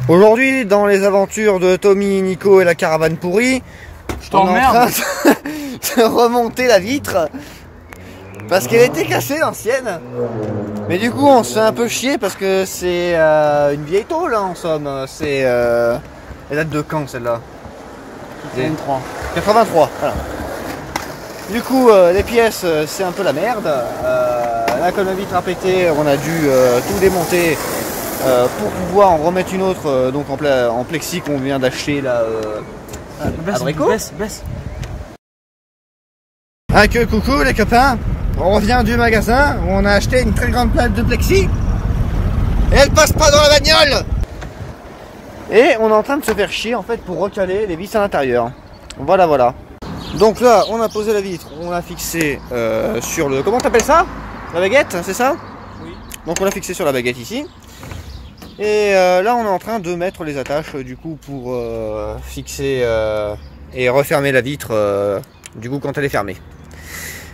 Aujourd'hui, dans les aventures de Tommy, Nico et la caravane pourrie, on est en train de remonter la vitre parce qu'elle était cassée, l'ancienne. Mais du coup, on se fait un peu chier parce que c'est une vieille tôle, hein, en somme. C'est elle date de quand, celle-là? 83. 83, voilà. Du coup, les pièces, c'est un peu la merde. Là, comme la vitre a pété, on a dû tout démonter pour pouvoir en remettre une autre donc en plexi qu'on vient d'acheter là à Brico. Baisse. Ah que coucou les copains, on revient du magasin où on a acheté une très grande plaque de plexi et elle passe pas dans la bagnole. Et on est en train de se faire chier en fait pour recaler les vis à l'intérieur. Voilà. Donc là on a posé la vitre, on l'a fixé sur le... Comment t'appelles ça? La baguette, c'est ça? Oui. Donc on l'a fixé sur la baguette ici. Et là on est en train de mettre les attaches du coup pour fixer et refermer la vitre du coup quand elle est fermée.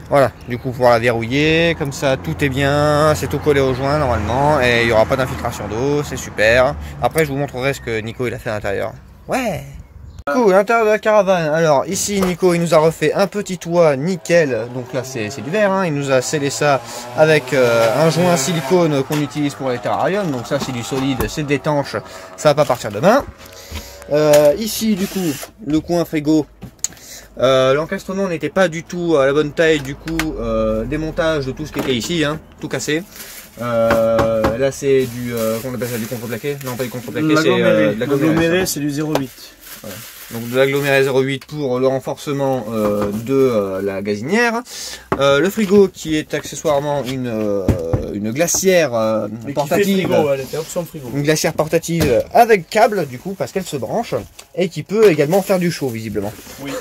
Voilà, du coup pouvoir la verrouiller, comme ça tout est bien, c'est tout collé au joint normalement et il n'y aura pas d'infiltration d'eau, c'est super. Après je vous montrerai ce que Nico il a fait à l'intérieur. Ouais. Du coup l'intérieur de la caravane, alors ici Nico il nous a refait un petit toit nickel, donc là c'est du verre, hein. Il nous a scellé ça avec un joint silicone qu'on utilise pour les terrariums, donc ça c'est du solide, c'est d'étanche, ça va pas partir demain. Ici du coup le coin frigo. L'encastrement n'était pas du tout à la bonne taille, du coup démontage de tout ce qui était ici, hein, tout cassé. Là c'est du qu'on appelle ça, du contreplaqué? Non, pas du contreplaqué, c'est de l'aggloméré, c'est du 0,8. Voilà. Donc de l'aggloméré 0,8 pour le renforcement de la gazinière. Le frigo qui est accessoirement une glacière portative. Frigo, ouais, option frigo. Une glacière portative avec câble du coup parce qu'elle se branche et qui peut également faire du chaud visiblement. Oui.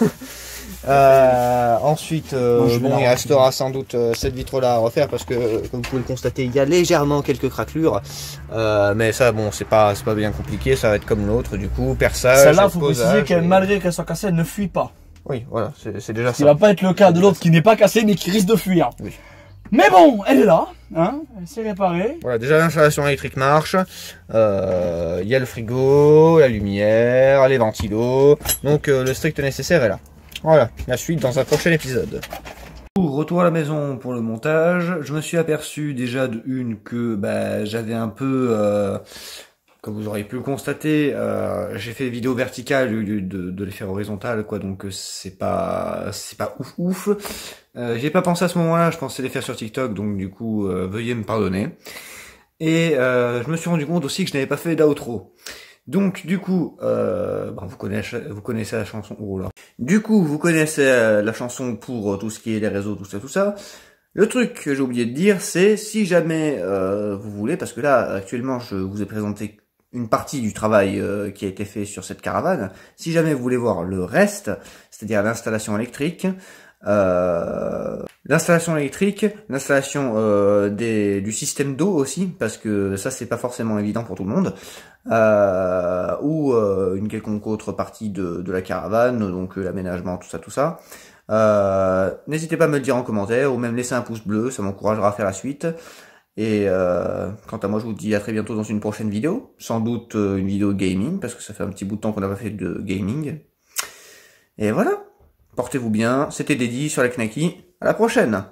Ensuite, bon, il restera sans doute cette vitre là à refaire parce que comme vous pouvez le constater, il y a légèrement quelques craquelures, mais ça bon c'est pas bien compliqué, ça va être comme l'autre du coup, perçage. Celle-là, il faut préciser qu'elle, malgré qu'elle soit cassée, elle ne fuit pas. Oui, voilà, c'est déjà ça. Il va pas être le cas de l'autre qui n'est pas cassé mais qui risque de fuir. Oui. Mais bon, elle est là, hein, elle s'est réparée. Voilà, déjà l'installation électrique marche, il y a le frigo, la lumière, les ventilos, donc le strict nécessaire est là. Voilà, la suite dans un prochain épisode. Retour à la maison pour le montage. Je me suis aperçu déjà de une que j'avais un peu, comme vous auriez pu le constater, j'ai fait vidéo verticale au lieu de les faire horizontales, quoi. Donc c'est pas ouf. J'ai pas pensé à ce moment-là. Je pensais les faire sur TikTok, donc du coup veuillez me pardonner. Et je me suis rendu compte aussi que je n'avais pas fait d'outro. Donc du coup, vous connaissez la chanson. Oh là. Du coup, vous connaissez la chanson pour tout ce qui est les réseaux, tout ça. Le truc que j'ai oublié de dire, c'est si jamais vous voulez, parce que là actuellement je vous ai présenté une partie du travail qui a été fait sur cette caravane. Si jamais vous voulez voir le reste, c'est-à-dire l'installation électrique, l'installation du système d'eau aussi, parce que ça c'est pas forcément évident pour tout le monde, ou une quelconque autre partie de la caravane, donc l'aménagement, tout ça. N'hésitez pas à me le dire en commentaire, ou même laisser un pouce bleu, ça m'encouragera à faire la suite. Et quant à moi, je vous dis à très bientôt dans une prochaine vidéo, sans doute une vidéo gaming, parce que ça fait un petit bout de temps qu'on n'a pas fait de gaming. Et voilà. Portez-vous bien, c'était Dédi sur la Knacky, à la prochaine!